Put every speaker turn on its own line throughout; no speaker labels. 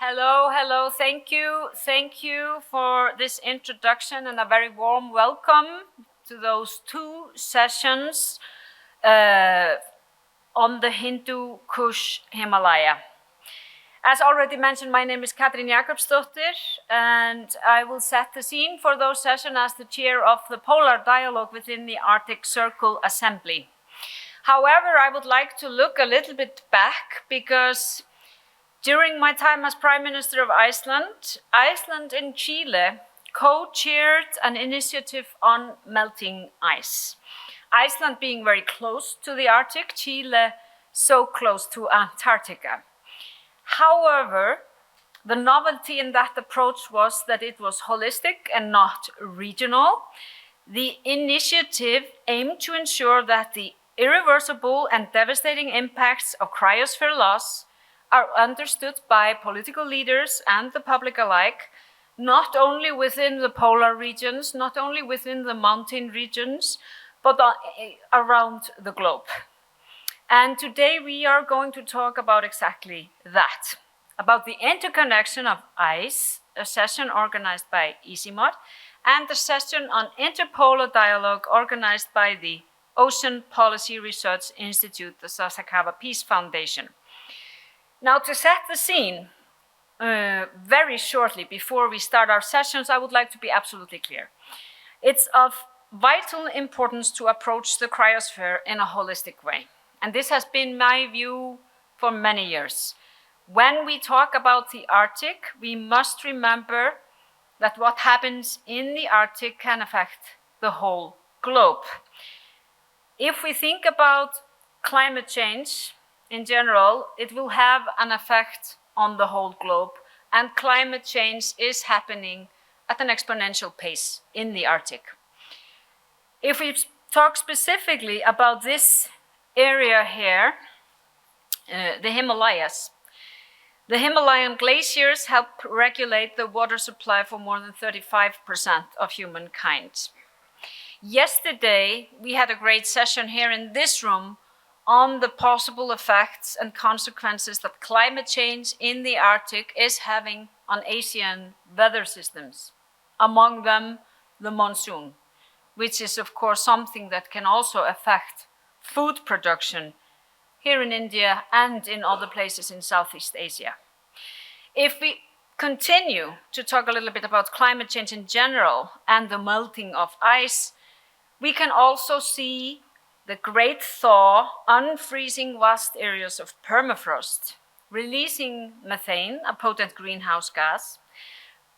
Hello, hello. Thank you for this introduction and a very warm welcome to those two sessions on the Hindu Kush Himalaya. As already mentioned, my name is Katrín Jakobsdóttir, and I will set the scene for those sessions as the chair of the Polar Dialogue within the Arctic Circle Assembly. However, I would like to look a little bit back because during my time as Prime Minister of Iceland, Iceland and Chile co-chaired an initiative on melting ice. Iceland being very close to the Arctic, Chile so close to Antarctica. However, the novelty in that approach was that it was holistic and not regional. The initiative aimed to ensure that the irreversible and devastating impacts of cryosphere loss are understood by political leaders and the public alike, not only within the polar regions, not only within the mountain regions, but around the globe. And today we are going to talk about exactly that, about the interconnection of ice, a session organized by ICIMOD, and a session on interpolar dialogue organized by the Ocean Policy Research Institute, the Sasakawa Peace Foundation. Now, to set the scene, very shortly before we start our sessions, I would like to be absolutely clear. It's of vital importance to approach the cryosphere in a holistic way. And this has been my view for many years. When we talk about the Arctic, we must remember that what happens in the Arctic can affect the whole globe. If we think about climate change in general, it will have an effect on the whole globe, and climate change is happening at an exponential pace in the Arctic. If we talk specifically about this area here, the Himalayas, the Himalayan glaciers help regulate the water supply for more than 35% of humankind. Yesterday, we had a great session here in this room on the possible effects and consequences that climate change in the Arctic is having on Asian weather systems, among them the monsoon, which is of course something that can also affect food production here in India and in other places in Southeast Asia. If we continue to talk a little bit about climate change in general and the melting of ice, we can also see the great thaw unfreezing vast areas of permafrost, releasing methane, a potent greenhouse gas.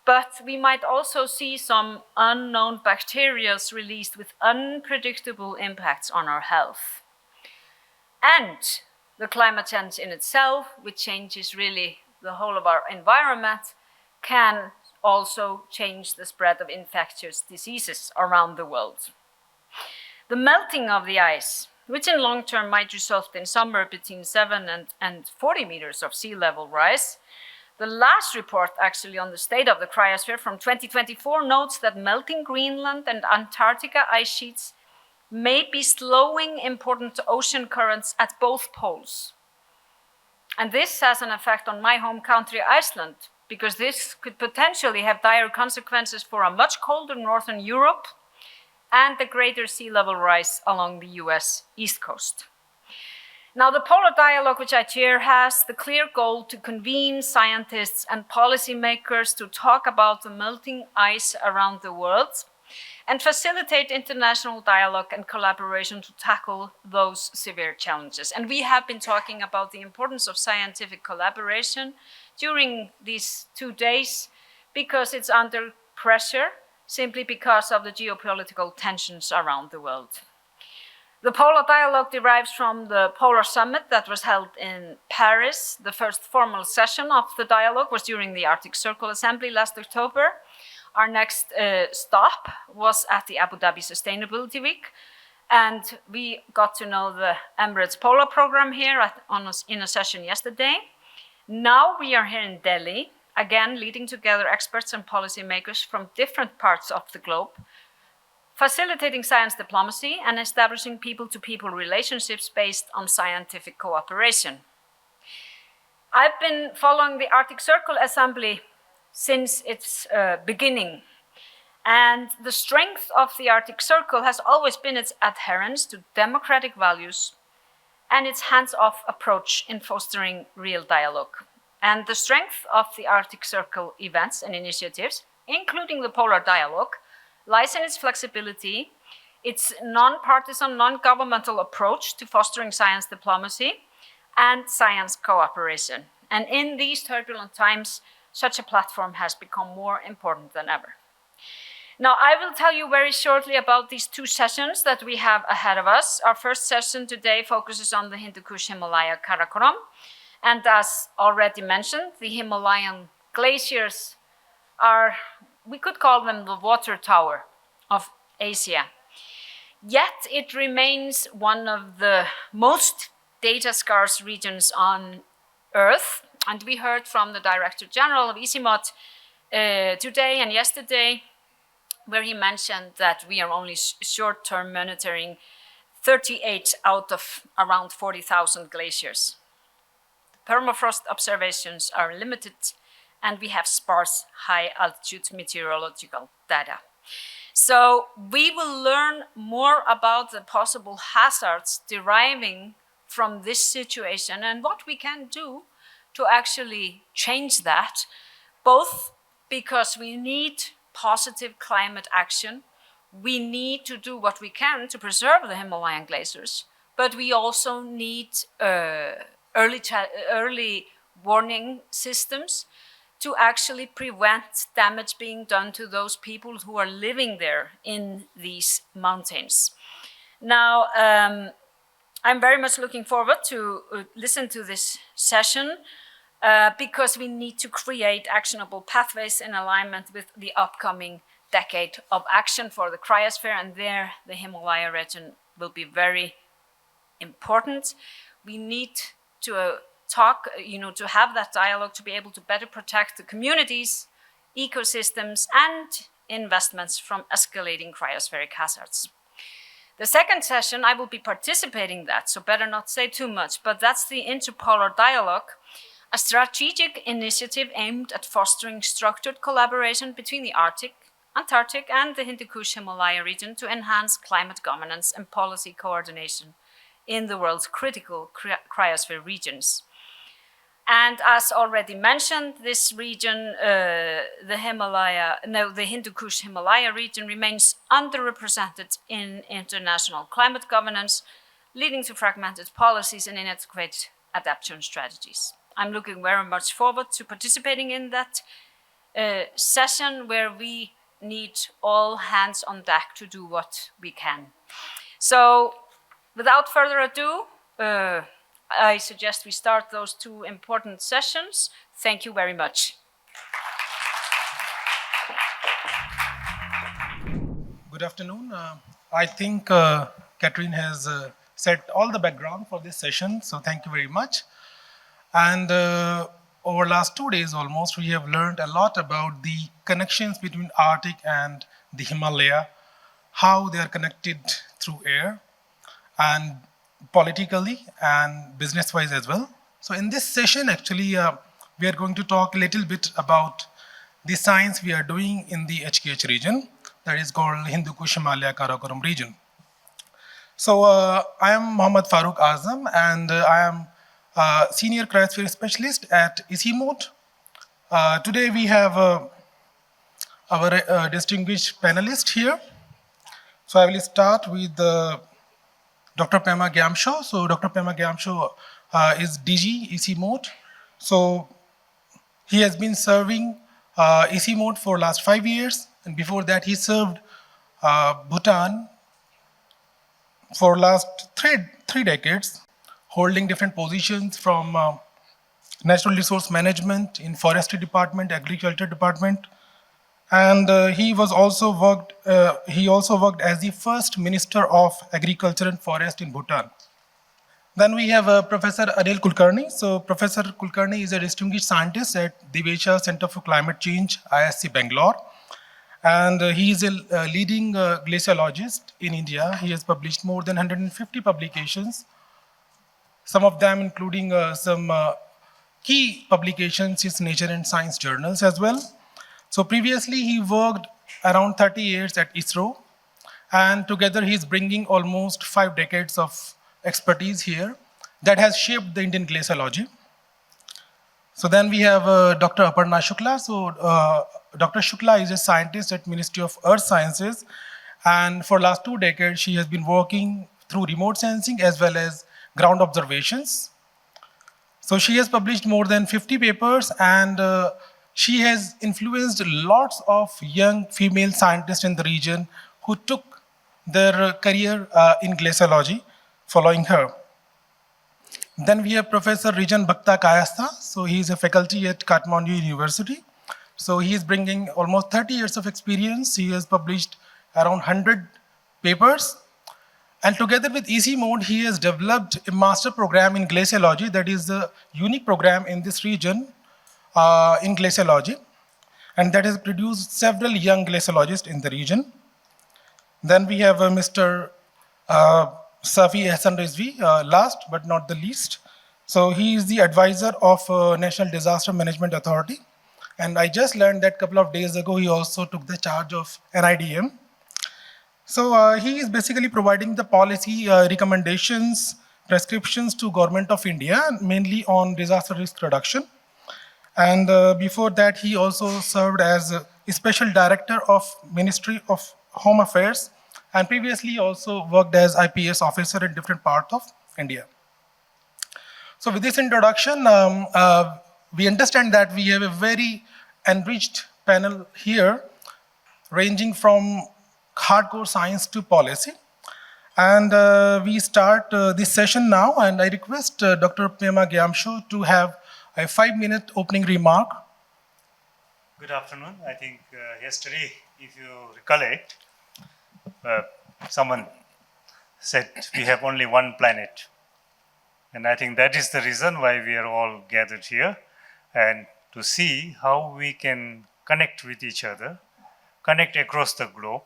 But we might also see some unknown bacteria released with unpredictable impacts on our health. And the climate change in itself, which changes really the whole of our environment, can also change the spread of infectious diseases around the world. The melting of the ice, which in long term might result in somewhere between 7 and 40 meters of sea level rise. The last report actually on the state of the cryosphere from 2024 notes that melting Greenland and Antarctica ice sheets may be slowing important ocean currents at both poles. And this has an effect on my home country, Iceland, because this could potentially have dire consequences for a much colder northern Europe and the greater sea level rise along the US East Coast. Now, the Polar Dialogue, which I chair, has the clear goal to convene scientists and policymakers to talk about the melting ice around the world and facilitate international dialogue and collaboration to tackle those severe challenges. And we have been talking about the importance of scientific collaboration during these 2 days because it's under pressure simply because of the geopolitical tensions around the world. The Polar Dialogue derives from the Polar Summit that was held in Paris. The first formal session of the dialogue was during the Arctic Circle Assembly last October. Our next stop was at the Abu Dhabi Sustainability Week, and we got to know the Emirates Polar Program here in a session yesterday. Now we are here in Delhi, again leading together experts and policymakers from different parts of the globe, facilitating science diplomacy and establishing people-to-people relationships based on scientific cooperation. I've been following the Arctic Circle Assembly since its beginning. And the strength of the Arctic Circle has always been its adherence to democratic values and its hands-off approach in fostering real dialogue. And the strength of the Arctic Circle events and initiatives, including the Polar Dialogue, lies in its flexibility, its non-partisan, non-governmental approach to fostering science diplomacy and science cooperation. And in these turbulent times, such a platform has become more important than ever. Now, I will tell you very shortly about these two sessions that we have ahead of us. Our first session today focuses on the Hindu Kush Himalaya Karakoram. And as already mentioned, the Himalayan glaciers are, we could call them the water tower of Asia. Yet it remains one of the most data-scarce regions on Earth. And we heard from the Director General of ICIMOD today and yesterday, where he mentioned that we are only short-term monitoring 38 out of around 40,000 glaciers. The permafrost observations are limited, and we have sparse high-altitude meteorological data. So we will learn more about the possible hazards deriving from this situation and what we can do to actually change that, both because we need positive climate action, we need to do what we can to preserve the Himalayan glaciers, but we also need early warning systems to actually prevent damage being done to those people who are living there in these mountains. Now, I'm very much looking forward to listen to this session because we need to create actionable pathways in alignment with the upcoming decade of action for the Cryosphere, and there the Himalaya region will be very important. We need to talk, to have that dialogue to be able to better protect the communities, ecosystems, and investments from escalating cryospheric hazards. The second session, I will be participating in that, so better not say too much, but that's the Interpolar Dialogue, a strategic initiative aimed at fostering structured collaboration between the Arctic, Antarctic, and the Hindu Kush Himalaya region to enhance climate governance and policy coordination in the world's critical cryosphere regions. And as already mentioned, this region, the Hindu Kush Himalaya region remains underrepresented in international climate governance, leading to fragmented policies and inadequate adaptation strategies. I'm looking very much forward to participating in that session where we need all hands on deck to do what we can. So without further ado, I suggest we start those two important sessions. Thank you very much.
Good afternoon. I think Catherine has set all the background for this session, so thank you very much. And over the last 2 days almost, we have learned a lot about the connections between Arctic and the Himalaya, how they are connected through air, and politically and business-wise as well. So in this session, actually, we are going to talk a little bit about the science we are doing in the HKH region, that is called Hindu Kush Himalaya Karakoram region. So I am Mohammad Farooq Azam, and I am Senior Cryosphere Specialist at ICIMOD. Today we have our distinguished panelist here. So I will start with Dr. Pema Gyamtsho. So Dr. Pema Gyamtsho is DG ICIMOD. So he has been serving ICIMOD for last 5 years, and before that he served Bhutan for last three decades, holding different positions from natural resource management in forestry department, agriculture department, and he also worked as the first minister of agriculture and forest in Bhutan. Then we have Professor Anil Kulkarni. So Professor Kulkarni is a distinguished scientist at Divesha Center for Climate Change, ISC Bangalore. And he is a leading glaciologist in India. He has published more than 150 publications, some of them including some key publications in Nature and Science journals as well. So previously he worked around 30 years at ISRO, and together he's bringing almost 5 decades of expertise here that has shaped the Indian glaciology. So then we have Dr. Aparna Shukla. So Dr. Shukla is a scientist at Ministry of Earth Sciences, and for last 2 decades she has been working through remote sensing as well as ground observations. So she has published more than 50 papers, and she has influenced lots of young female scientists in the region who took their career in glaciology following her. Then we have Professor Rijan Bhakta Kayastha. So he is a faculty at Kathmandu University. So he is bringing almost 30 years of experience. He has published around 100 papers. And together with ICIMOD, he has developed a master program in glaciology that is the unique program in this region in glaciology. And that has produced several young glaciologists in the region. Then we have Mr. Safi Ahsan Rizvi, last but not the least. So he is the advisor of National Disaster Management Authority. And I just learned that a couple of days ago, he also took the charge of NIDM. So he is basically providing the policy recommendations, prescriptions to Government of India, mainly on disaster risk reduction. And before that, he also served as a Special Director of Ministry of Home Affairs, and previously also worked as IPS officer in different parts of India. So with this introduction, we understand that we have a very enriched panel here, ranging from hardcore science to policy. And we start this session now, and I request Dr. Pema Gyamtsho to have a 5-minute opening remark.
Good afternoon. I think yesterday, if you recollect, someone said we have only one planet. And I think that is the reason why we are all gathered here, and to see how we can connect with each other, connect across the globe,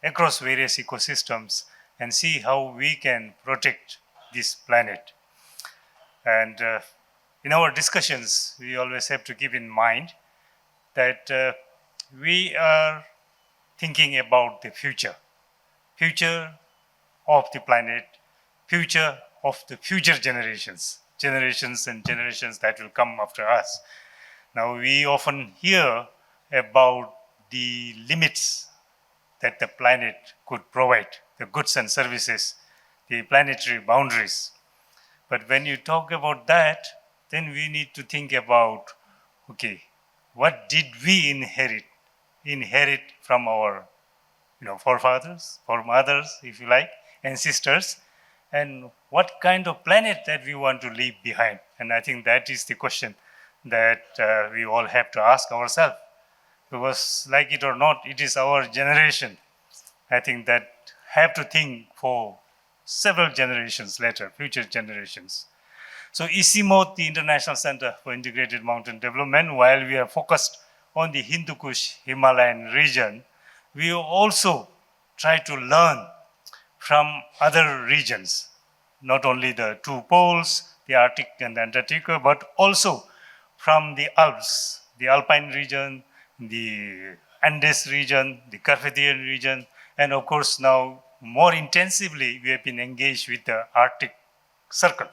across various ecosystems, and see how we can protect this planet. And in our discussions, we always have to keep in mind that we are thinking about the future of the planet, future of the future generations and generations that will come after us. Now, we often hear about the limits that the planet could provide, the goods and services, the planetary boundaries. But when you talk about that, then we need to think about, okay, what did we inherit from our forefathers, foremothers, if you like, ancestors, and what kind of planet that we want to leave behind. And I think that is the question that we all have to ask ourselves, because like it or not, it is our generation, I think, that have to think for several generations later, future generations. So ICIMOD, the International Center for Integrated Mountain Development, while we are focused on the Hindu Kush Himalayan region, we also try to learn from other regions, not only the 2 poles, the Arctic and the Antarctica, but also from the Alps, the Alpine region, the Andes region, the Carpathian region, and of course now more intensively we have been engaged with the Arctic Circle.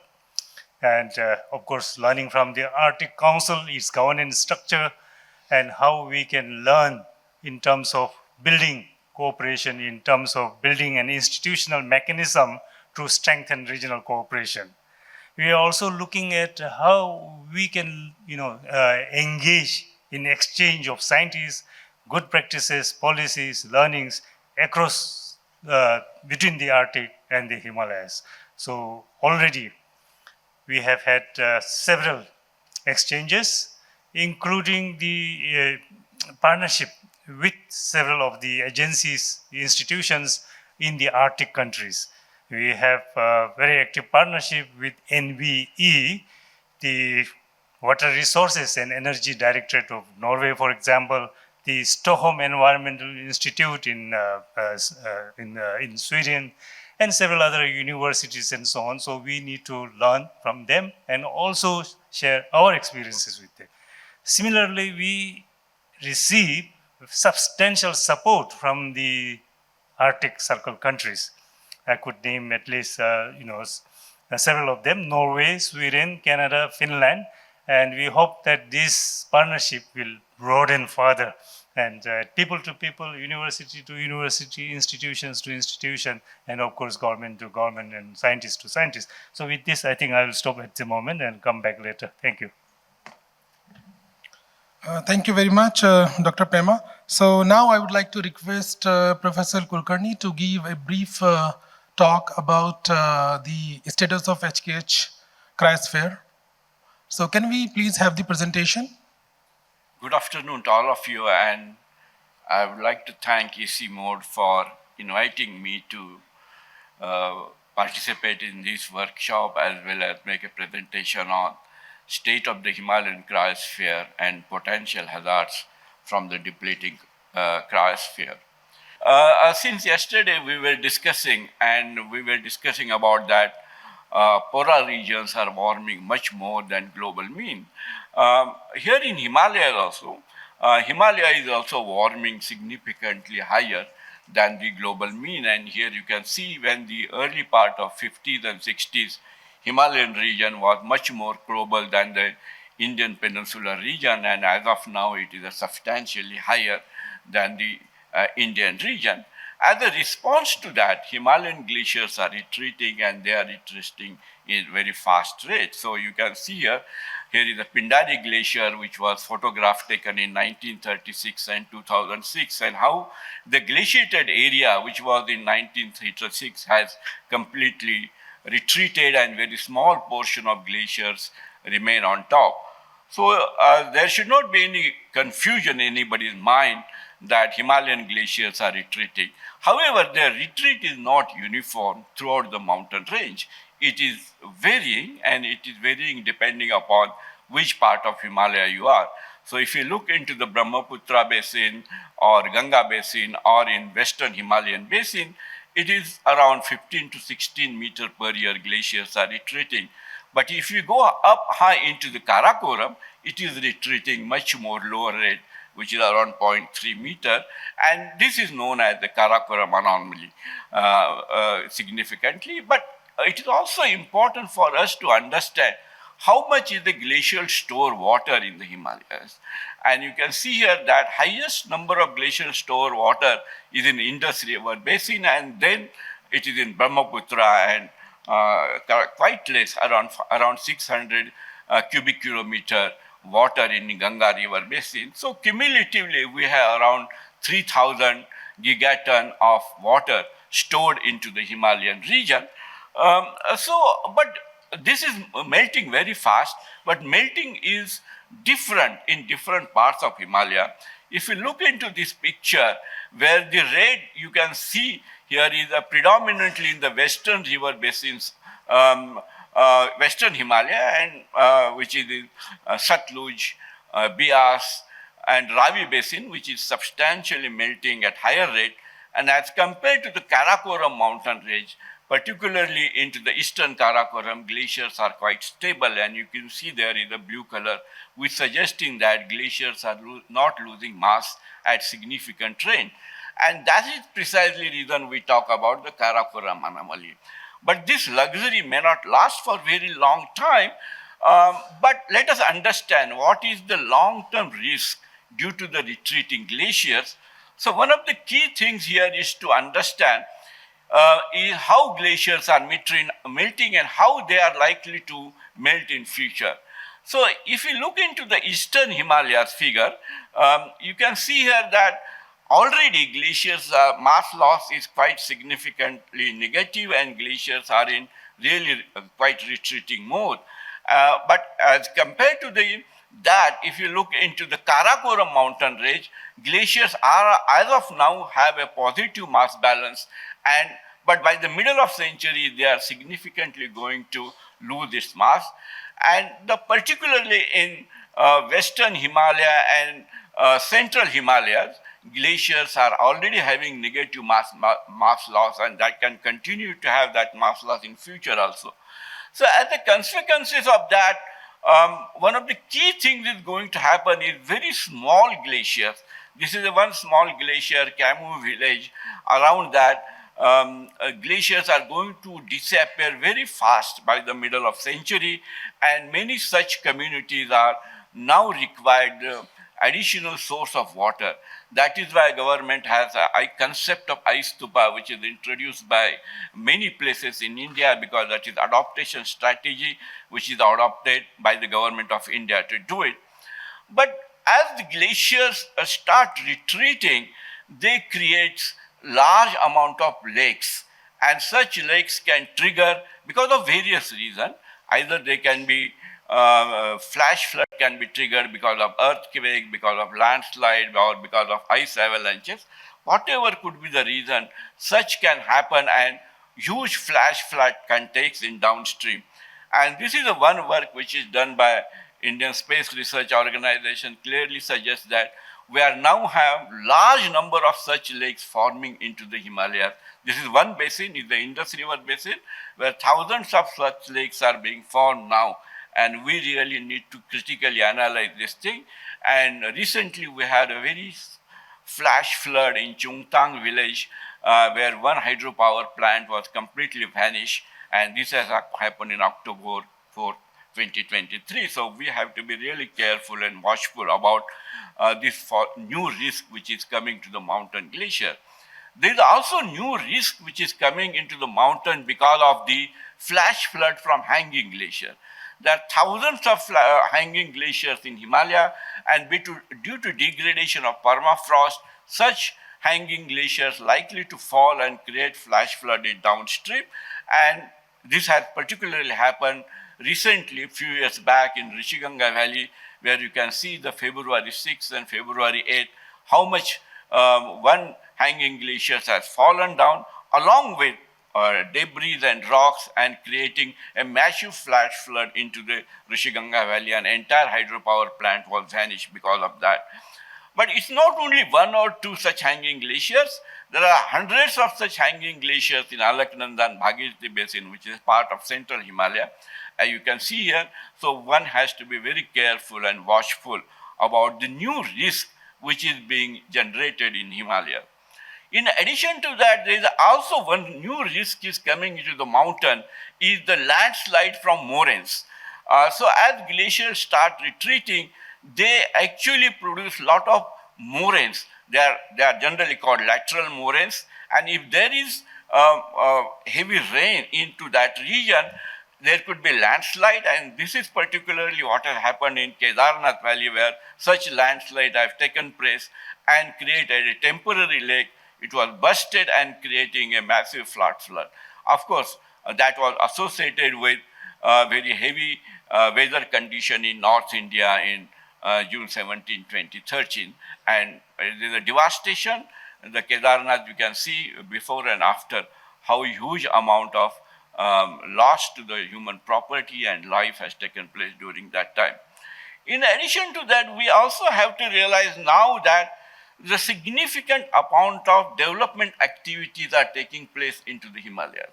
And of course learning from the Arctic Council, its governance structure, and how we can learn in terms of building cooperation, in terms of building an institutional mechanism to strengthen regional cooperation. We are also looking at how we can engage in exchange of scientists, good practices, policies, learnings across between the Arctic and the Himalayas. So already we have had several exchanges, including the partnership with several of the agencies, the institutions in the Arctic countries. We have a very active partnership with NVE, the Water Resources and Energy Directorate of Norway, for example, the Stockholm Environmental Institute in Sweden, and several other universities and so on. So we need to learn from them and also share our experiences with them. Similarly, we receive substantial support from the Arctic Circle countries. I could name at least, several of them: Norway, Sweden, Canada, Finland, and we hope that this partnership will broaden further, and people to people, university to university, institutions to institution, and of course government to government and scientists to scientists. So with this, I think I will stop at the moment and come back later. Thank you.
Thank you very much, Dr. Pema. So now I would like to request Professor Kulkarni to give a brief talk about the status of HKH Cryosphere. So can we please have the presentation?
Good afternoon to all of you, and I would like to thank ICIMOD for inviting me to participate in this workshop as well as make a presentation on state of the Himalayan cryosphere and potential hazards from the depleting cryosphere. Since yesterday we were discussing about that polar regions are warming much more than global mean. Here in Himalaya also, Himalaya is also warming significantly higher than the global mean. And here you can see when the early part of 50s and 60s, Himalayan region was much more global than the Indian Peninsular region, and as of now it is substantially higher than the Indian region. As a response to that, Himalayan glaciers are retreating, and they are retreating in very fast rate. So you can see here is a Pindari glacier which was photograph taken in 1936 and 2006, and how the glaciated area which was in 1936 has completely retreated and very small portion of glaciers remain on top. So there should not be any confusion in anybody's mind that Himalayan glaciers are retreating. However, their retreat is not uniform throughout the mountain range. It is varying, and it is varying depending upon which part of Himalaya you are. So if you look into the Brahmaputra basin or Ganga basin or in western Himalayan basin, it is around 15 to 16 meter per year glaciers are retreating. But if you go up high into the Karakoram, it is retreating much more lower rate, which is around 0.3 meter, and this is known as the Karakoram anomaly significantly. But it is also important for us to understand how much is the glacial store water in the Himalayas. And you can see here that highest number of glacial store water is in Indus River basin, and then it is in Brahmaputra, and quite less, around 600 cubic kilometer water in Ganga River basin. So cumulatively, we have around 3,000 gigaton of water stored into the Himalayan region. But this is melting very fast, but melting is different in different parts of Himalaya. If you look into this picture, where the red you can see here is predominantly in the western river basins, western Himalaya, and which is in Satluj, Beas, and Ravi basin, which is substantially melting at higher rate. And as compared to the Karakoram mountain range, particularly into the eastern Karakoram, glaciers are quite stable, and you can see there is a blue color, which suggesting that glaciers are not losing mass at significant rate. And that is precisely the reason we talk about the Karakoram anomaly. But this luxury may not last for very long time, but let us understand what is the long-term risk due to the retreating glaciers. So one of the key things here is to understand is how glaciers are melting and how they are likely to melt in future. So if you look into the eastern Himalayas figure, you can see here that already glaciers mass loss is quite significantly negative, and glaciers are in really quite retreating mode. But as compared to that, if you look into the Karakoram mountain range, glaciers are as of now have a positive mass balance, but by the middle of century they are significantly going to lose its mass. And particularly in western Himalaya and central Himalayas, glaciers are already having negative mass loss, and that can continue to have that mass loss in future also. So as the consequences of that, one of the key things is going to happen is very small glaciers. This is one small glacier, Kamu village. Around that, glaciers are going to disappear very fast by the middle of century, and many such communities are now required additional source of water. That is why government has a concept of ice stupa, which is introduced by many places in India, because that is adaptation strategy which is adopted by the government of India to do it. But as the glaciers start retreating, they create large amount of lakes, and such lakes can trigger because of various reasons. Either they can be flash flood can be triggered because of earthquake, because of landslide, or because of ice avalanches. Whatever could be the reason, such can happen, and huge flash flood can take in downstream. And this is the one work which is done by Indian Space Research Organization clearly suggests that we are now have large number of such lakes forming into the Himalayas. This is one basin, is the Indus River basin, where thousands of such lakes are being formed now. And we really need to critically analyze this thing. And recently we had a very flash flood in Chungtang village, where one hydropower plant was completely vanished. And this has happened in October 4th, 2023. So we have to be really careful and watchful about this new risk which is coming to the mountain glacier. There is also new risk which is coming into the mountain because of the flash flood from hanging glacier. There are thousands of hanging glaciers in Himalaya, and due to degradation of permafrost, such hanging glaciers likely to fall and create flash flood in downstream. And this has particularly happened recently, a few years back in Rishiganga Valley, where you can see the February 6th and February 8th, how much one hanging glacier has fallen down, along with debris and rocks, and creating a massive flash flood into the Rishiganga Valley. An entire hydropower plant was vanished because of that. But it's not only one or two such hanging glaciers. There are hundreds of such hanging glaciers in Alaknanda and Bhagirathi Basin, which is part of central Himalaya. As you can see here, so one has to be very careful and watchful about the new risk which is being generated in Himalaya. In addition to that, there is also one new risk is coming into the mountain, is the landslide from moraines. So as glaciers start retreating, they actually produce a lot of moraines. They are generally called lateral moraines, and if there is heavy rain into that region, there could be landslide, and this is particularly what has happened in Kedarnath Valley, where such landslide have taken place and created a temporary lake. It was busted and creating a massive flood. Of course, that was associated with very heavy weather condition in North India in June 17, 2013. And there is a devastation. The Kedarnath, you can see before and after how huge amount of loss to the human property and life has taken place during that time. In addition to that, we also have to realize now that the significant amount of development activities are taking place into the Himalayas.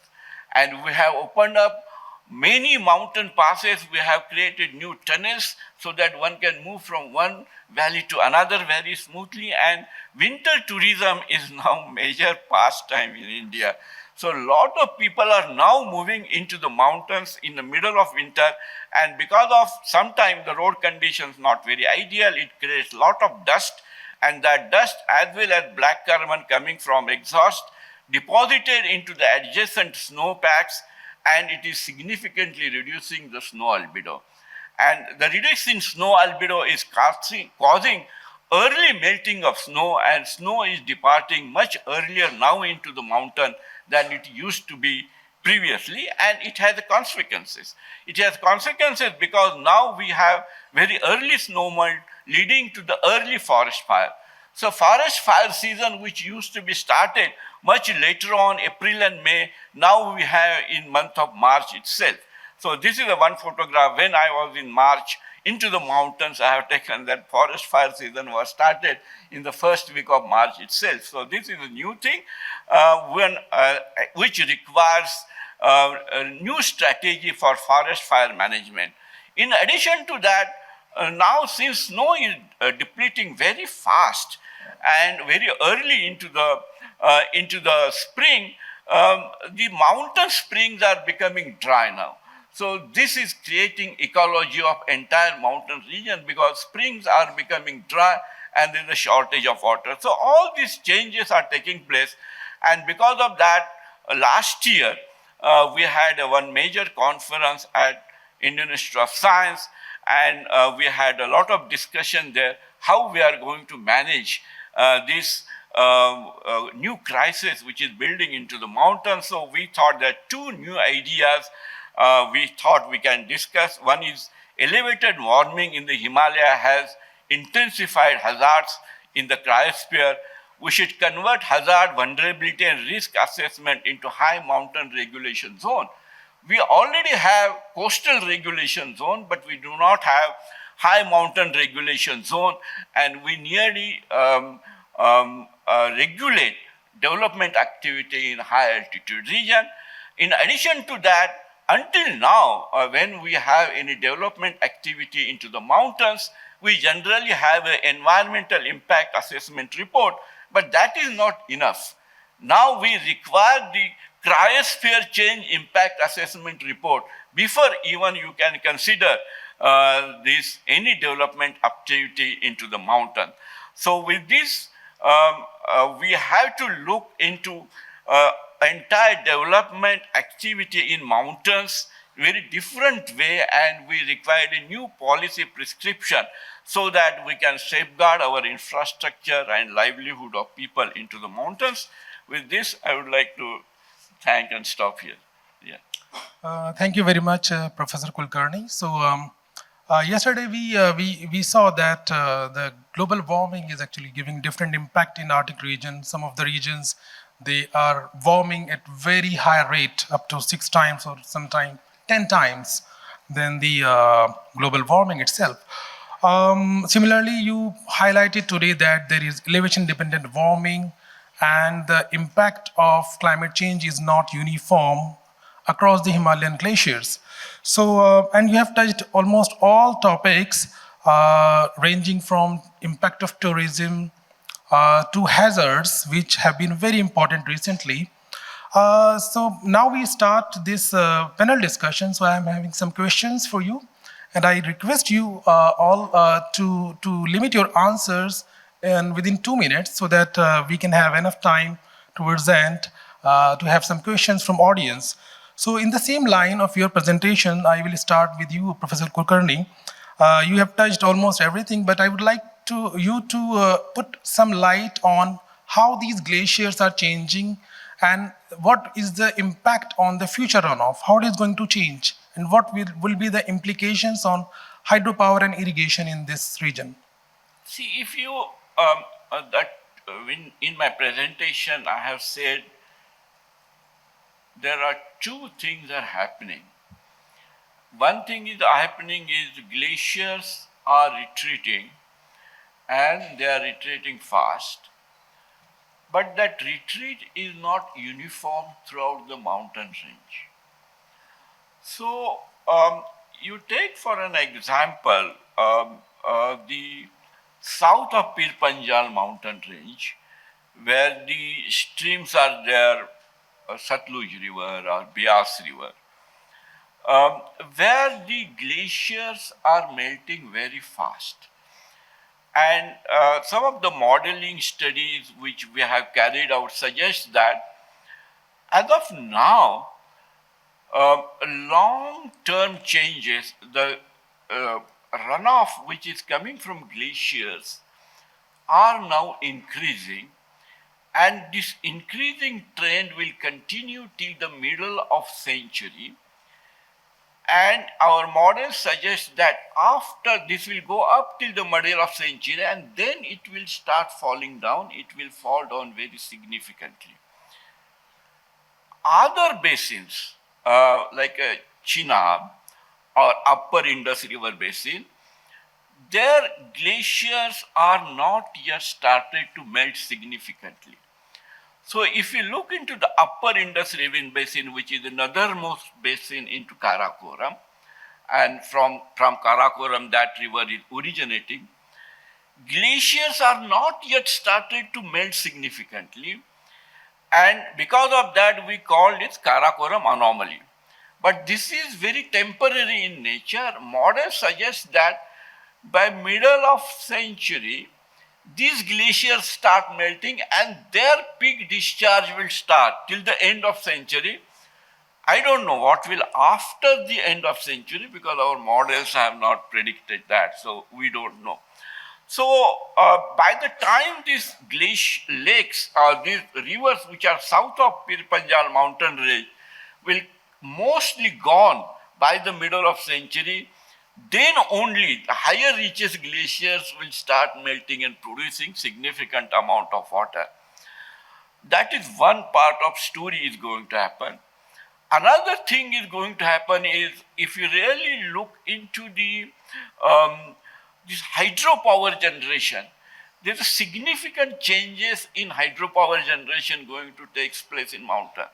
And we have opened up many mountain passes. We have created new tunnels so that one can move from one valley to another very smoothly. And winter tourism is now major pastime in India. So a lot of people are now moving into the mountains in the middle of winter, and because of sometimes the road conditions not very ideal, it creates a lot of dust, and that dust as well as black carbon coming from exhaust deposited into the adjacent snow packs, and it is significantly reducing the snow albedo. And the reduction in snow albedo is causing early melting of snow, and snow is departing much earlier now into the mountain than it used to be previously, and it has consequences. It has consequences because now we have very early snow melt leading to the early forest fire. So forest fire season, which used to be started much later on, April and May, now we have in month of March itself. So this is one photograph when I was in March into the mountains. I have taken that forest fire season was started in the first week of March itself. So this is a new thing which requires a new strategy for forest fire management. In addition to that, now since snow is depleting very fast and very early into the spring, the mountain springs are becoming dry now. So this is creating ecology of entire mountain region because springs are becoming dry and there is a shortage of water. So all these changes are taking place, and because of that, last year we had one major conference at Indian Institute of Science, and we had a lot of discussion there how we are going to manage this new crisis which is building into the mountains. So we thought that two new ideas we thought we can discuss. One is elevated warming in the Himalaya has intensified hazards in the cryosphere. We should convert hazard, vulnerability, and risk assessment into high mountain regulation zone. We already have coastal regulation zone, but we do not have high mountain regulation zone, and we nearly regulate development activity in high altitude region. In addition to that, until now, when we have any development activity into the mountains, we generally have an environmental impact assessment report, but that is not enough. Now we require the Cryosphere change impact assessment report before even you can consider this any development activity into the mountain. So with this, we have to look into entire development activity in mountains very different way, and we require a new policy prescription so that we can safeguard our infrastructure and livelihood of people into the mountains. With this, I would like to thank and stop here. Yeah.
Thank you very much, Professor Kulkarni. So yesterday we saw that the global warming is actually giving different impact in Arctic region. Some of the regions, they are warming at very high rate, up to 6 times or sometimes 10 times than the global warming itself. Similarly, you highlighted today that there is elevation-dependent warming, and the impact of climate change is not uniform across the Himalayan glaciers. So, and you have touched almost all topics ranging from impact of tourism to hazards, which have been very important recently. So now we start this panel discussion. So I am having some questions for you, and I request you all to limit your answers and within 2 minutes, so that we can have enough time towards the end to have some questions from audience. So in the same line of your presentation, I will start with you, Professor Kulkarni. You have touched almost everything, but I would like you to put some light on how these glaciers are changing and what is the impact on the future runoff, how it is going to change, and what will be the implications on hydropower and irrigation in this region.
See, if you, in my presentation, I have said there are two things are happening. One thing is happening is glaciers are retreating, and they are retreating fast. But that retreat is not uniform throughout the mountain range. So you take for an example the south of Pir Panjal mountain range, where the streams are there, Satluj River or Beas River, where the glaciers are melting very fast. And some of the modeling studies which we have carried out suggest that as of now, long-term changes, the runoff which is coming from glaciers are now increasing, and this increasing trend will continue till the middle of century. And our model suggests that after this will go up till the middle of century, and then it will start falling down. It will fall down very significantly. Other basins like Chenab or Upper Indus River Basin, their glaciers are not yet started to melt significantly. So if you look into the Upper Indus River Basin, which is the northernmost basin into Karakoram, and from Karakoram that river is originating, glaciers are not yet started to melt significantly, and because of that we called it Karakoram anomaly. But this is very temporary in nature. Models suggest that by middle of century, these glaciers start melting and their peak discharge will start till the end of century. I don't know what will after the end of century because our models have not predicted that, so we don't know. So by the time these lakes or these rivers which are south of Pir Panjal mountain range will mostly gone by the middle of century, then only the higher reaches glaciers will start melting and producing significant amount of water. That is one part of story is going to happen. Another thing is going to happen is if you really look into the this hydropower generation, there's a significant changes in hydropower generation going to take place in mountain.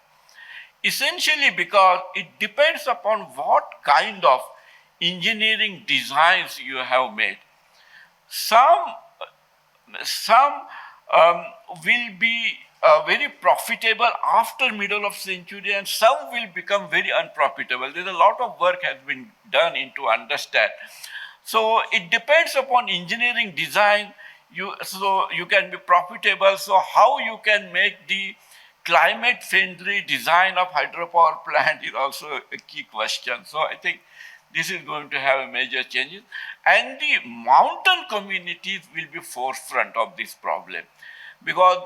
Essentially because it depends upon what kind of engineering designs you have made. Some will be very profitable after middle of century and some will become very unprofitable. There's a lot of work has been done into understand. So it depends upon engineering design, so you can be profitable. So how you can make the climate friendly design of hydropower plant is also a key question. So I think this is going to have a major changes, and the mountain communities will be forefront of this problem because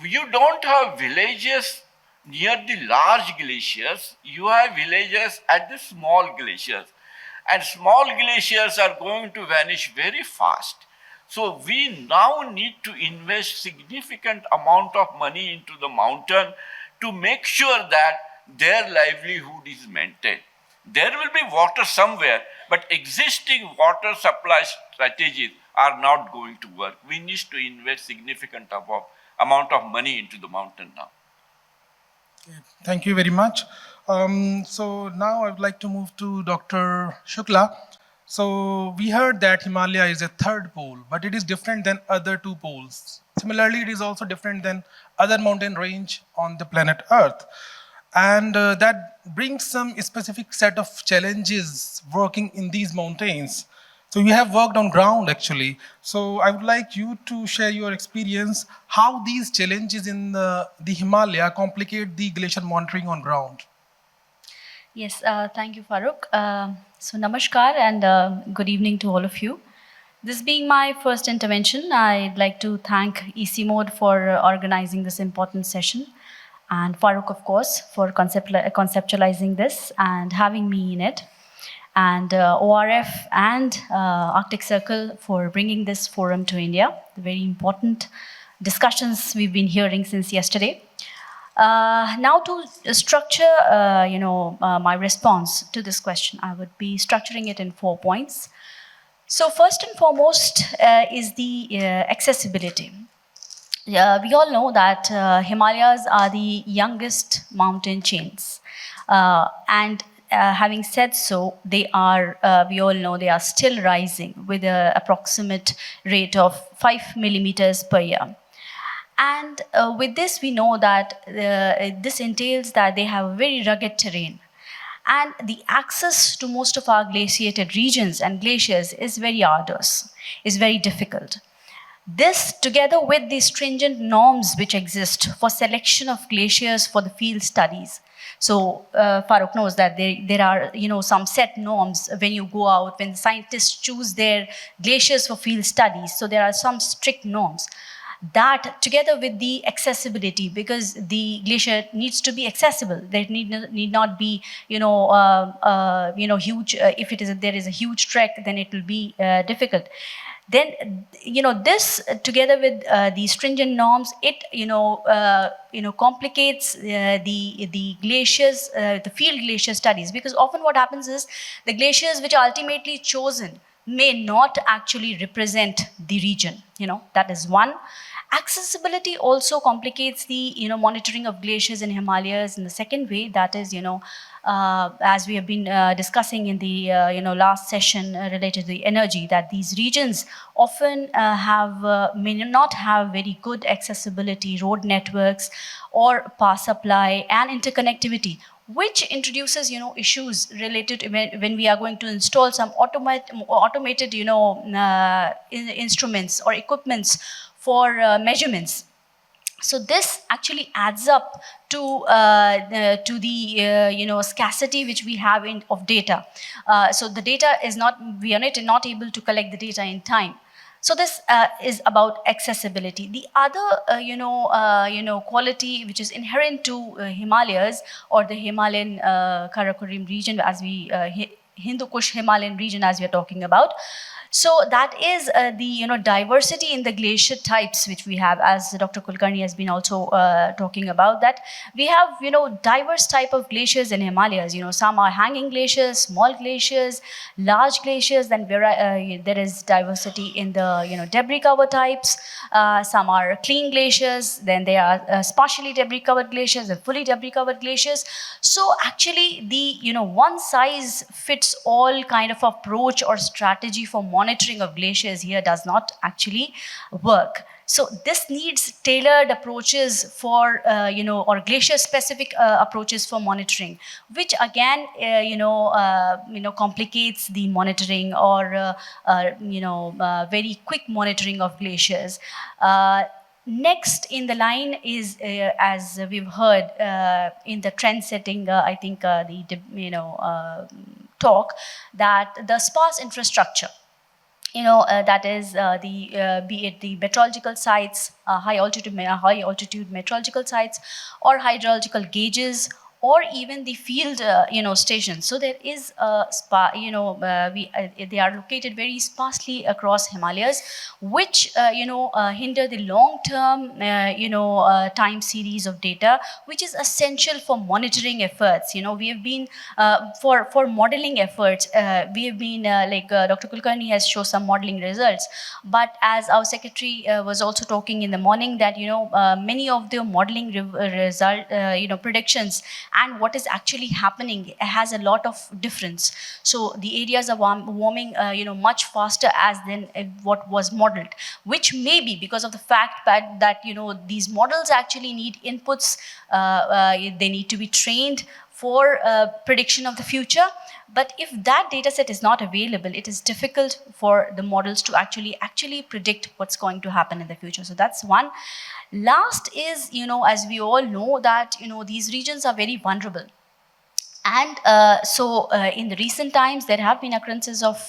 you don't have villages near the large glaciers, you have villages at the small glaciers, and small glaciers are going to vanish very fast. So we now need to invest significant amount of money into the mountain to make sure that their livelihood is maintained. There will be water somewhere, but existing water supply strategies are not going to work. We need to invest significant amount of money into the mountain now.
Thank you very much. So now I would like to move to Dr. Shukla. So we heard that Himalaya is a third pole, but it is different than other two poles. Similarly, it is also different than other mountain range on the planet Earth. And that brings some specific set of challenges working in these mountains. So you have worked on ground actually. So I would like you to share your experience, how these challenges in the Himalaya complicate the glacier monitoring on ground.
Yes, thank you, Farooq. So namaskar and good evening to all of you. This being my first intervention, I'd like to thank ICIMOD for organizing this important session, and Farooq, of course, for conceptualizing this and having me in it, and ORF and Arctic Circle for bringing this forum to India. The very important discussions we've been hearing since yesterday. Now to structure, my response to this question, I would be structuring it in 4 points. So first and foremost is the accessibility. We all know that Himalayas are the youngest mountain chains. And having said so, they are, we all know they are still rising with an approximate rate of 5 millimeters per year. And with this, we know that this entails that they have a very rugged terrain. And the access to most of our glaciated regions and glaciers is very arduous, is very difficult. This, together with the stringent norms which exist for selection of glaciers for the field studies. So Farooq knows that there are some set norms when you go out, when scientists choose their glaciers for field studies. So there are some strict norms. That together with the accessibility, because the glacier needs to be accessible. There need not be huge. If there is a huge trek, then it will be difficult. Then this together with the stringent norms, it complicates the glaciers, the field glacier studies, because often what happens is the glaciers which are ultimately chosen may not actually represent the region. That is one. Accessibility also complicates the monitoring of glaciers in Himalayas in the second way. That is, as we have been discussing in the last session related to the energy, that these regions often may not have very good accessibility, road networks, or power supply and interconnectivity, which introduces issues related to when we are going to install some automated instruments or equipments for measurements. So this actually adds up to the scarcity which we have of data. So the data is we are not able to collect the data in time. So this is about accessibility. The other quality which is inherent to Himalayas, or the Himalayan Karakoram region, as we Hindu Kush Himalayan region as we are talking about. So that is the diversity in the glacier types which we have, as Dr. Kulkarni has been also talking about, that we have diverse type of glaciers in Himalayas. Some are hanging glaciers, small glaciers, large glaciers. Then there is diversity in the debris cover types. Some are clean glaciers. Then there are partially debris covered glaciers and fully debris covered glaciers. So actually the one size fits all kind of approach or strategy for monitoring of glaciers here does not actually work. So this needs tailored approaches for, or glacier-specific approaches for monitoring, which again, complicates the monitoring or, very quick monitoring of glaciers. Next in the line is, as we've heard in the trend-setting, I think talk, that the sparse infrastructure, that is be it the meteorological sites, high altitude meteorological sites, or hydrological gauges, or even the field stations. So there is they are located very sparsely across Himalayas, which hinder the long-term time series of data, which is essential for monitoring efforts. We have been for modeling efforts, we have been like Dr. Kulkarni has shown some modeling results, but as our secretary was also talking in the morning, that many of the modeling result predictions and what is actually happening has a lot of difference. So the areas are warming much faster as than what was modeled, which may be because of the fact that these models actually need inputs. They need to be trained for prediction of the future. But if that data set is not available, it is difficult for the models to actually predict what's going to happen in the future. So that's one. Last is, as we all know, that these regions are very vulnerable. And in the recent times, there have been occurrences of,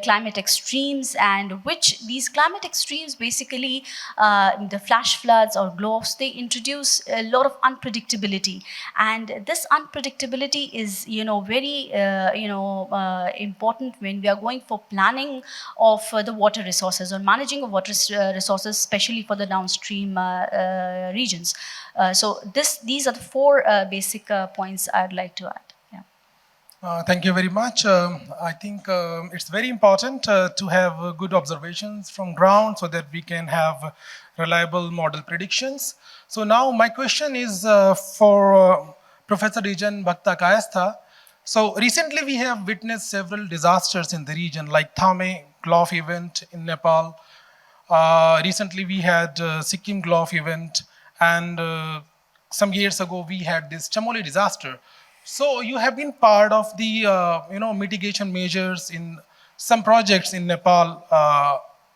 climate extremes, and which these climate extremes basically, the flash floods or glow-offs, they introduce a lot of unpredictability. And this unpredictability is, very, important when we are going for planning of the water resources or managing of water resources, especially for the downstream regions. So these are the four basic points I'd like to add. Yeah.
Thank you very much. I think it's very important to have good observations from ground so that we can have reliable model predictions. So now my question is for Professor Rijan, Bhakta, Kayastha. So recently we have witnessed several disasters in the region, like Thame Glof event in Nepal. Recently we had Sikkim Glof event, and some years ago we had this Chamoli disaster. So you have been part of the mitigation measures in some projects in Nepal,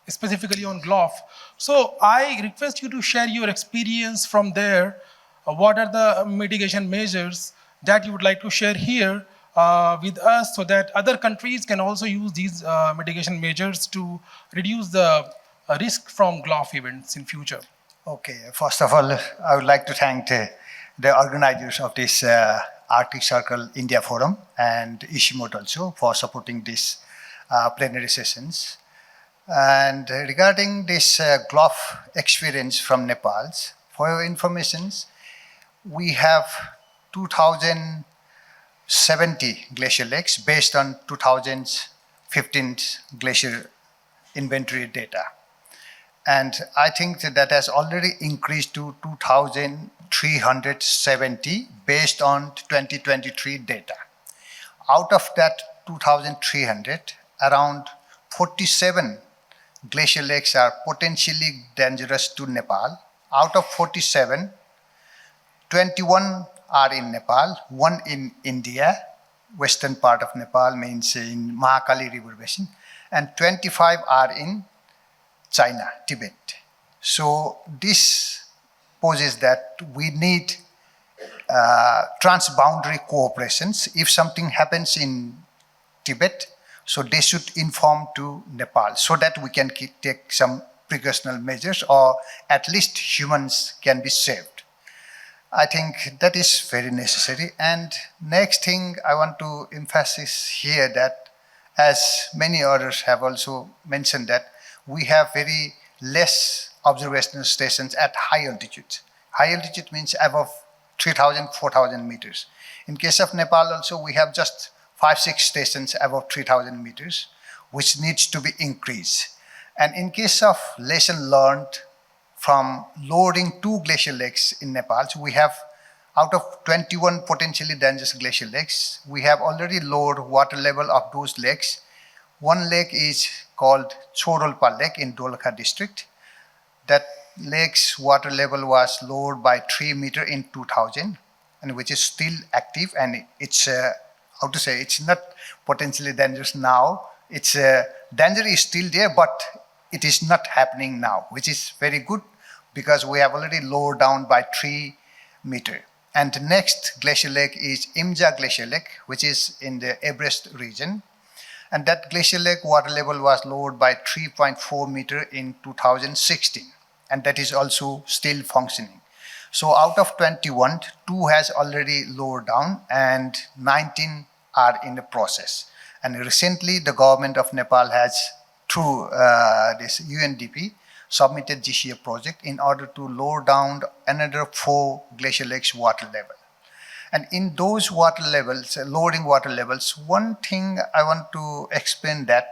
specifically on Glof. So I request you to share your experience from there. What are the mitigation measures that you would like to share here with us, so that other countries can also use these mitigation measures to reduce the risk from Glof events in future?
Okay, first of all, I would like to thank the organizers of this Arctic Circle India Forum and ICIMOD also for supporting these plenary sessions. And regarding this Glof experience from Nepal, for your information, we have 2,070 glacier lakes based on 2015 glacier inventory data. And I think that has already increased to 2,370 based on 2023 data. Out of that 2,300, around 47 glacial lakes are potentially dangerous to Nepal. Out of 47, 21 are in Nepal, one in India, western part of Nepal means in Mahakali River Basin, and 25 are in China, Tibet. So this poses that we need transboundary cooperations. If something happens in Tibet, so they should inform to Nepal so that we can take some precautionary measures, or at least humans can be saved. I think that is very necessary. And next thing I want to emphasize here that, as many others have also mentioned, that we have very less observational stations at high altitude. High altitude means above 3,000, 4,000 meters. In case of Nepal also, we have just 5-6 stations above 3,000 meters, which needs to be increased. And in case of lesson learned from lowering 2 glacial lakes in Nepal, so we have, out of 21 potentially dangerous glacial lakes, we have already lowered water level of those lakes. One lake is called Chorolpa Lake in Dolakha district. That lake's water level was lowered by 3 meters in 2000, and which is still active, and it's, how to say, it's not potentially dangerous now. It's danger is still there, but it is not happening now, which is very good because we have already lowered down by 3 meters. And the next glacial lake is Imja Glacial Lake, which is in the Everest region. And that glacial lake water level was lowered by 3.4 meters in 2016. And that is also still functioning. So out of 21, 2 has already lowered down and 19 are in the process. And recently the government of Nepal has, through this UNDP, submitted GCA project in order to lower down another 4 glacial lakes water level. And in those water levels, lowering water levels, one thing I want to explain that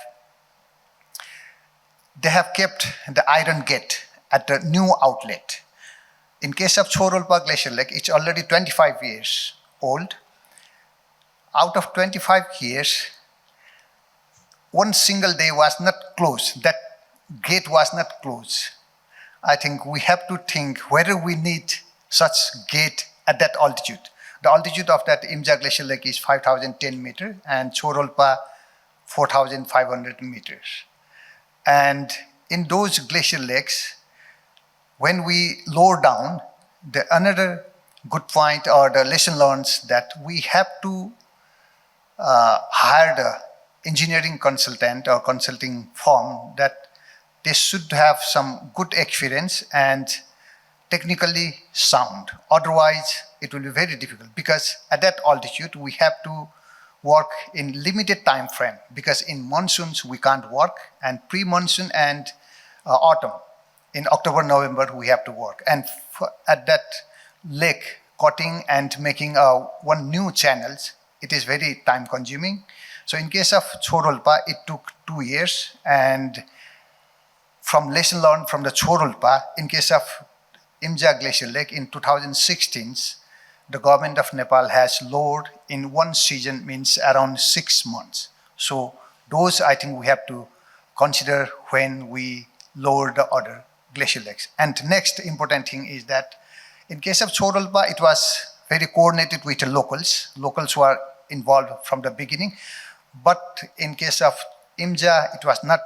they have kept the iron gate at the new outlet. In case of Chorolpa Glacial Lake, it's already 25 years old. Out of 25 years, one single day was not closed. That gate was not closed. I think we have to think whether we need such gate at that altitude. The altitude of that Imja Glacial Lake is 5,010 meters and Chorolpa 4,500 meters. And in those glacial lakes, when we lower down, the another good point or the lesson learned that we have to hire the engineering consultant or consulting firm that they should have some good experience and technically sound. Otherwise, it will be very difficult because at that altitude, we have to work in limited time frame because in monsoons, we can't work, and pre-monsoon and autumn, in October, November, we have to work. And at that lake, cutting and making one new channels, it is very time consuming. So in case of Chorolpa, it took 2 years, and from lesson learned from the Chorolpa, in case of Imja Glacial Lake in 2016, the government of Nepal has lowered in one season, means around 6 months. So those I think we have to consider when we lower the other glacial lakes. And next important thing is that in case of Chorolpa, it was very coordinated with the locals. Locals were involved from the beginning. But in case of Imja, it was not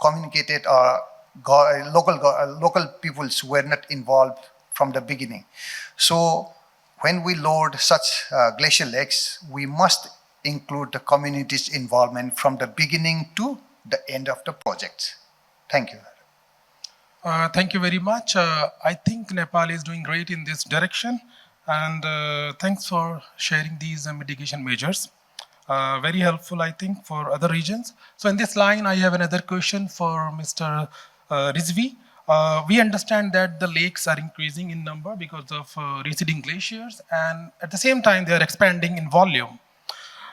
communicated, or local peoples were not involved from the beginning. So when we load such glacial lakes, we must include the community's involvement from the beginning to the end of the project. Thank you.
Thank you very much. I think Nepal is doing great in this direction, and thanks for sharing these mitigation measures. Very helpful, I think, for other regions. So in this line, I have another question for Mr. Rizvi. We understand that the lakes are increasing in number because of receding glaciers, and at the same time, they are expanding in volume.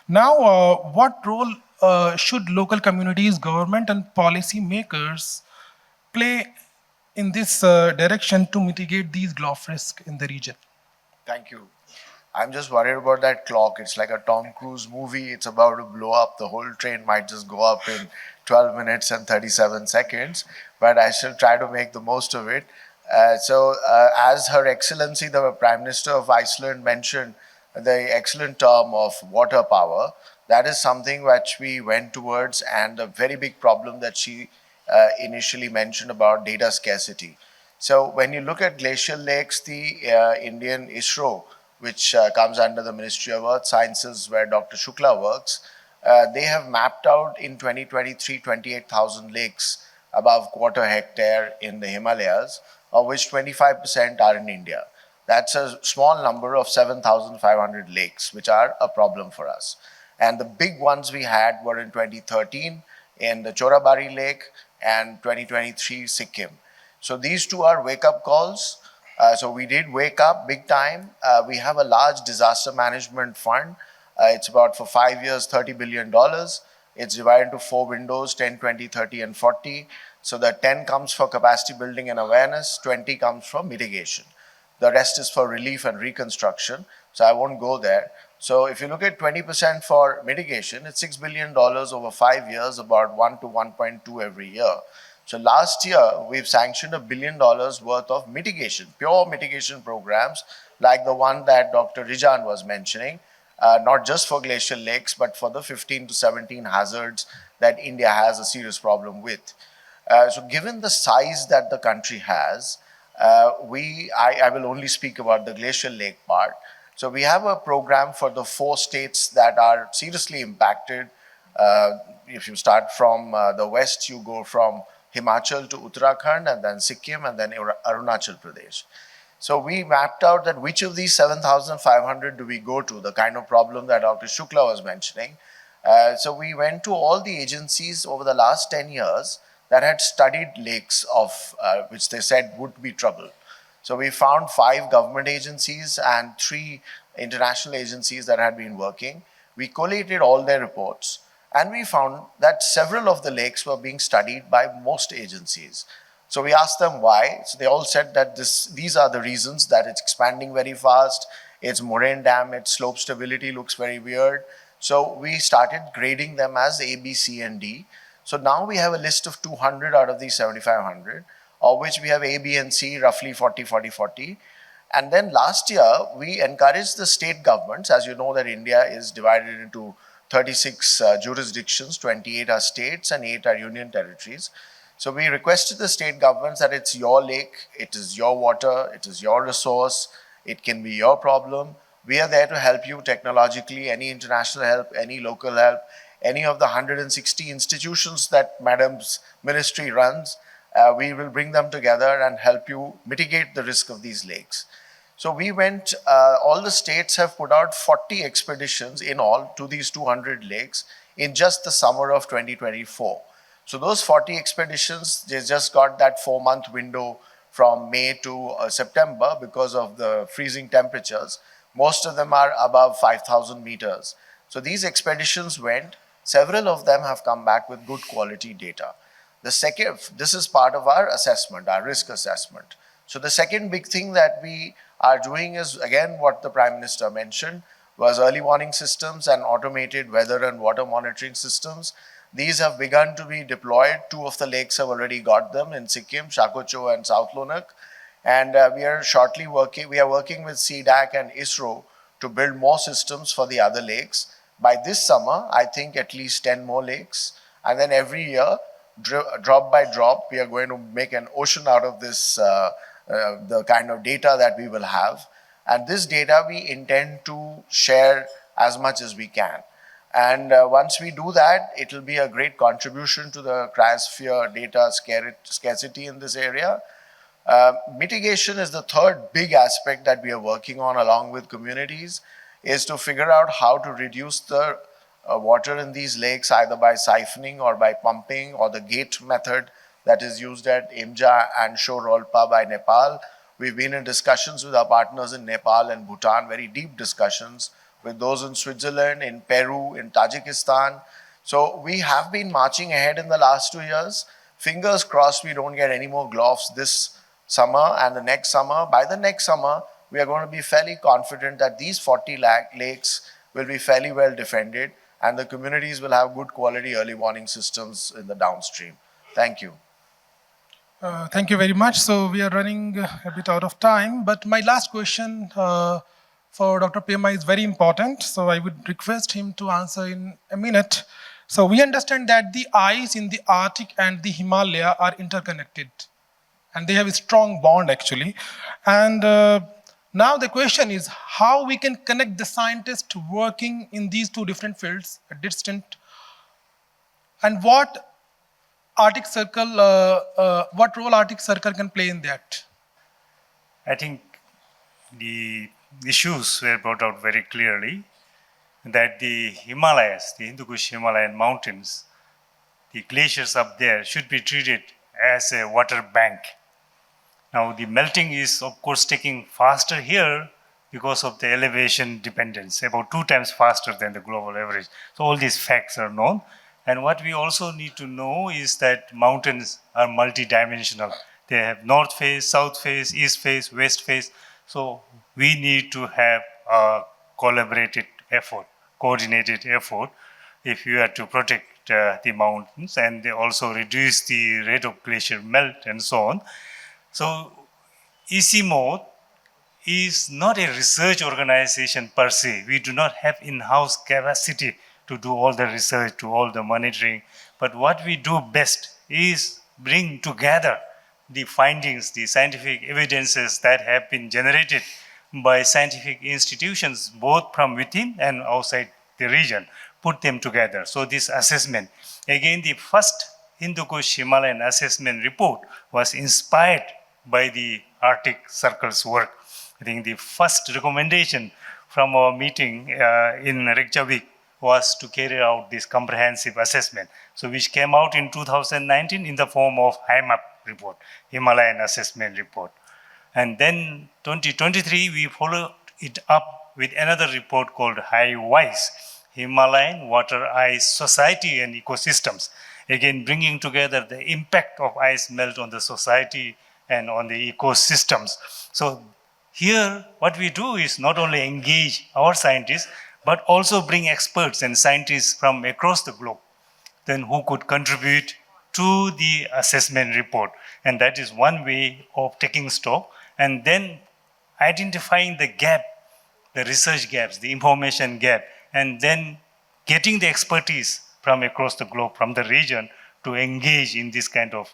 Now, what role should local communities, government, and policy makers play in this direction to mitigate these glove risk in the region?
Thank you. I'm just worried about that clock. It's like a Tom Cruise movie. It's about to blow up. The whole train might just go up in 12 minutes and 37 seconds, but I shall try to make the most of it. As Her Excellency, the Prime Minister of Iceland, mentioned the excellent term of water power, that is something which we went towards, and a very big problem that she initially mentioned about data scarcity. So when you look at glacial lakes, the Indian ISRO, which comes under the Ministry of Earth Sciences, where Dr. Shukla works, they have mapped out in 2023 28,000 lakes above quarter hectare in the Himalayas, of which 25% are in India. That's a small number of 7,500 lakes, which are a problem for us. And the big ones we had were in 2013 in the Chorabari Lake and 2023 Sikkim. So these two are wake-up calls. So we did wake up big time. We have a large disaster management fund. It's about for 5 years, $30 billion. It's divided into 4 windows, 10, 20, 30, and 40. So the 10 comes for capacity building and awareness, 20 comes for mitigation. The rest is for relief and reconstruction. So I won't go there. So if you look at 20% for mitigation, it's $6 billion over 5 years, about 1 to 1.2 every year. So last year, we've sanctioned $1 billion worth of mitigation, pure mitigation programs, like the one that Dr. Rijan was mentioning, not just for glacial lakes, but for the 15 to 17 hazards that India has a serious problem with. So given the size that the country has, I will only speak about the glacial lake part. So we have a program for the 4 states that are seriously impacted. If you start from the west, you go from Himachal to Uttarakhand, and then Sikkim, and then Arunachal Pradesh. So we mapped out that which of these 7,500 do we go to, the kind of problem that Dr. Shukla was mentioning. So we went to all the agencies over the last 10 years that had studied lakes of which they said would be trouble. So we found 5 government agencies and 3 international agencies that had been working. We collated all their reports, and we found that several of the lakes were being studied by most agencies. So we asked them why. So they all said that these are the reasons, that it's expanding very fast, it's moraine damage, slope stability looks very weird. So we started grading them as A, B, C, and D. So now we have a list of 200 out of these 7,500, of which we have A, B, and C, roughly 40, 40, 40. And then last year, we encouraged the state governments. As you know, that India is divided into 36 jurisdictions, 28 are states and 8 are union territories. So we requested the state governments that it's your lake, it is your water, it is your resource, it can be your problem. We are there to help you technologically, any international help, any local help, any of the 160 institutions that Madam's ministry runs. We will bring them together and help you mitigate the risk of these lakes. So we went, all the states have put out 40 expeditions in all to these 200 lakes in just the summer of 2024. So those 40 expeditions, they just got that 4-month window from May to September because of the freezing temperatures. Most of them are above 5,000 meters. So these expeditions went, several of them have come back with good quality data. The second, this is part of our assessment, our risk assessment. So the second big thing that we are doing is, again, what the Prime Minister mentioned, was early warning systems and automated weather and water monitoring systems. These have begun to be deployed. 2 of the lakes have already got them in Sikkim, Shakocho and South Lonak. And we are working with CDAC and ISRO to build more systems for the other lakes. By this summer, I think at least 10 more lakes. And then every year, drop by drop, we are going to make an ocean out of this, the kind of data that we will have. And this data we intend to share as much as we can. And once we do that, it will be a great contribution to the Cryosphere data scarcity in this area. Mitigation is the third big aspect that we are working on along with communities, is to figure out how to reduce the water in these lakes, either by siphoning or by pumping, or the gate method that is used at Imja and Shorolpa by Nepal. We've been in discussions with our partners in Nepal and Bhutan, very deep discussions with those in Switzerland, in Peru, in Tajikistan. So we have been marching ahead in the last 2 years, Fingers crossed we don't get any more gloves this summer and the next summer. By the next summer, we are going to be fairly confident that these 40 lakes will be fairly well defended and the communities will have good quality early warning systems in the downstream. Thank you.
Thank you very much. So we are running a bit out of time, but my last question for Dr. Pema is very important. So I would request him to answer in a minute. So we understand that the ice in the Arctic and the Himalaya are interconnected and they have a strong bond actually. And now the question is how we can connect the scientists working in these two different fields at distant, and what Arctic Circle, what role Arctic Circle can play in that?
I think the issues were brought out very clearly that the Himalayas, the Hindu Kush Himalayan mountains, the glaciers up there should be treated as a water bank. Now the melting is of course taking faster here because of the elevation dependence, about 2 times faster than the global average. So all these facts are known. And what we also need to know is that mountains are multidimensional. They have north face, south face, east face, west face. So we need to have a collaborated effort, coordinated effort, if you are to protect the mountains and they also reduce the rate of glacier melt and so on. So ICIMOD is not a research organization per se. We do not have in-house capacity to do all the research, to all the monitoring. But what we do best is bring together the findings, the scientific evidences that have been generated by scientific institutions, both from within and outside the region, put them together. So this assessment, again, the first Hindu Kush Himalayan assessment report was inspired by the Arctic Circle's work. I think the first recommendation from our meeting in Reykjavik was to carry out this comprehensive assessment. So which came out in 2019 in the form of HIMAP report, Himalayan Assessment Report. And then 2023, we followed it up with another report called HIWISE, Himalayan Water Ice Society and Ecosystems. Again, bringing together the impact of ice melt on the society and on the ecosystems. So here, what we do is not only engage our scientists, but also bring experts and scientists from across the globe, then who could contribute to the assessment report. And that is one way of taking stock and then identifying the gap, the research gaps, the information gap, and then getting the expertise from across the globe, from the region, to engage in this kind of,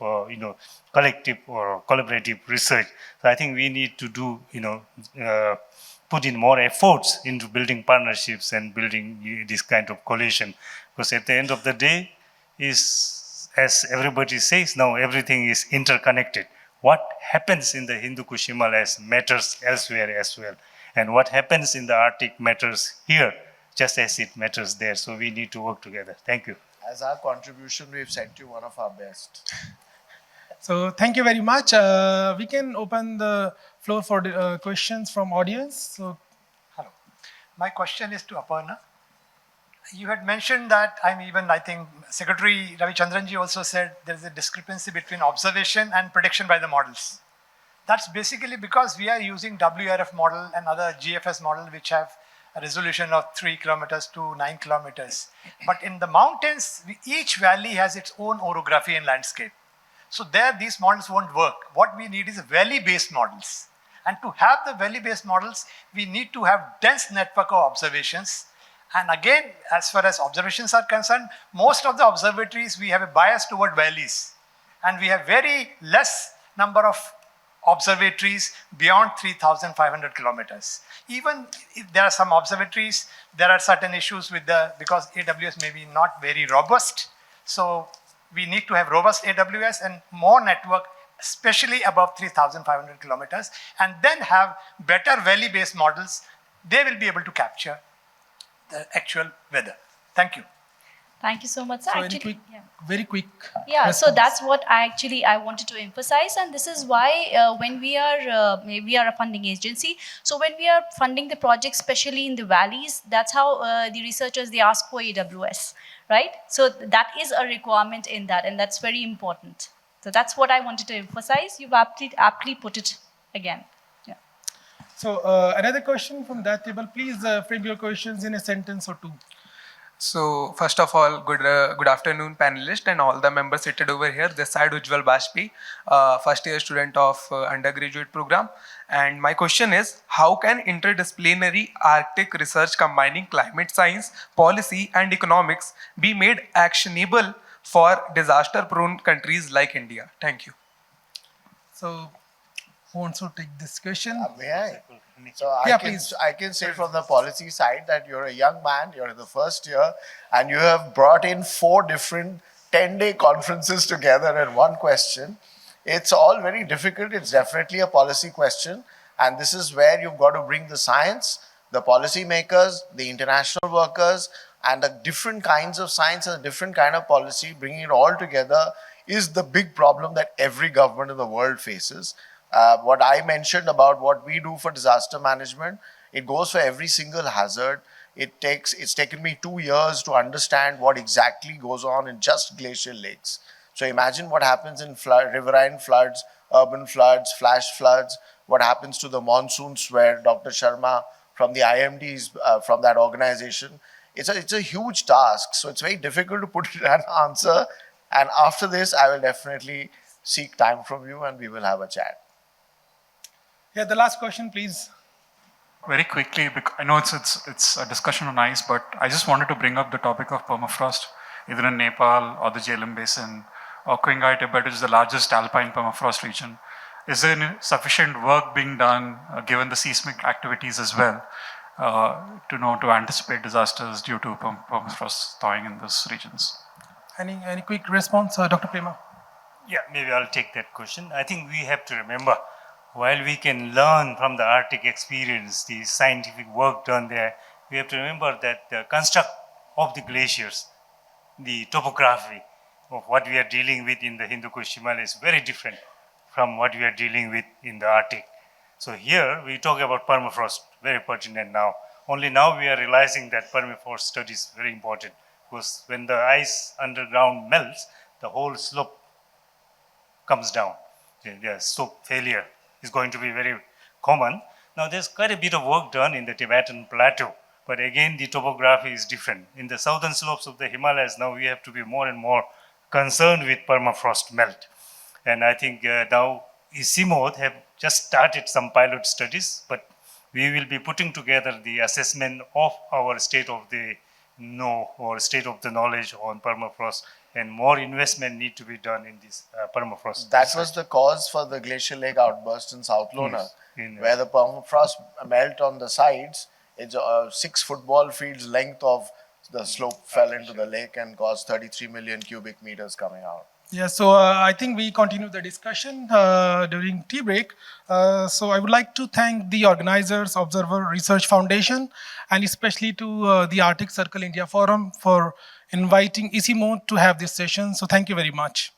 collective or collaborative research. So I think we need to do, put in more efforts into building partnerships and building this kind of coalition. Because at the end of the day, is, as everybody says now, everything is interconnected. What happens in the Hindu Kush Himalayas matters elsewhere as well. And what happens in the Arctic matters here, just as it matters there. So we need to work together. Thank you.
As our contribution, we've sent you one of our best.
So thank you very much. We can open the floor for the, questions from audience. So,
hello. My question is to Aparna. You had mentioned that I think Secretary Ravichandranji also said there is a discrepancy between observation and prediction by the models. That's basically because we are using WRF model and other GFS model which have a resolution of 3 kilometers to 9 kilometers. But in the mountains, each valley has its own orography and landscape. So there these models won't work. What we need is valley-based models. And to have the valley-based models, we need to have dense network of observations. And again, as far as observations are concerned, most of the observatories, we have a bias toward valleys. And we have very less number of observatories beyond 3,500 kilometers. Even if there are some observatories, there are certain issues with because AWS may be not very robust. So we need to have robust AWS and more network, especially above 3,500 kilometers, and then have better valley-based models. They will be able to capture the actual weather. Thank you.
Thank you so much, sir.
so
Actually,
very quick.
yeah, so
response.
that's what I wanted to emphasize, and this is why when we are a funding agency, so when we are funding the project, especially in the valleys, that's how the researchers, they ask for AWS, right? So that is a requirement in that, and that's very important. So that's what I wanted to emphasize. You've aptly put it again. Yeah.
So another question from that table. Please frame your questions in a sentence or two.
So first of all, good afternoon, panelists and all the members seated over here. This side Ujjwal Bajpayee, first year student of undergraduate program. And my question is, how can interdisciplinary Arctic research combining climate science, policy and economics be made actionable for disaster-prone countries like India? Thank you.
So who wants to take this question?
May I? So
Yeah,
please. I can say from the policy side that you're a young man, you're in the first year, and you have brought in 4 different 10-day conferences together in one question. It's all very difficult. It's definitely a policy question. And this is where you've got to bring the science, the policy makers, the international workers, and the different kinds of science and a different kind of policy, bringing it all together is the big problem that every government in the world faces. What I mentioned about what we do for disaster management, it goes for every single hazard. It's taken me 2 years to understand what exactly goes on in just glacial lakes. So imagine what happens in riverine floods, urban floods, flash floods, what happens to the monsoons where Dr. Sharma from the IMDs, from that organization. It's a huge task. So it's very difficult to put it in an answer. And after this, I will definitely seek time from you and we will have a chat.
Yeah, the last question, please.
Very quickly, I know it's a discussion on ice, but I just wanted to bring up the topic of permafrost, either in Nepal or the Jhelum Basin or Qinghai Tibet, which is the largest alpine permafrost region. Is there sufficient work being done, given the seismic activities as well, to anticipate disasters due to permafrost thawing in those regions?
Any quick response, Dr. Pema?
Yeah, maybe I'll take that question. I think we have to remember, while we can learn from the Arctic experience, the scientific work done there, we have to remember that the construct of the glaciers, the topography of what we are dealing with in the Hindu Kush Himalaya is very different from what we are dealing with in the Arctic. So here we talk about permafrost, very pertinent now. Only now we are realizing that permafrost study is very important, because when the ice underground melts, the whole slope comes down. The slope failure is going to be very common. Now there's quite a bit of work done in the Tibetan plateau, but again the topography is different. In the southern slopes of the Himalayas, now we have to be more and more concerned with permafrost melt. And I think now ICIMOD have just started some pilot studies, but we will be putting together the assessment of our state of the state of the knowledge on permafrost, and more investment need to be done in this permafrost.
That was the cause for the glacial lake outburst in South Lona, where the permafrost melt on the sides. It's 6 football fields length of the slope fell into the lake and caused 33 million cubic meters coming out.
Yeah, so I think we continue the discussion during tea break. So I would like to thank the organizers, Observer Research Foundation, and especially to the Arctic Circle India Forum for inviting ICIMOD to have this session. So thank you very much.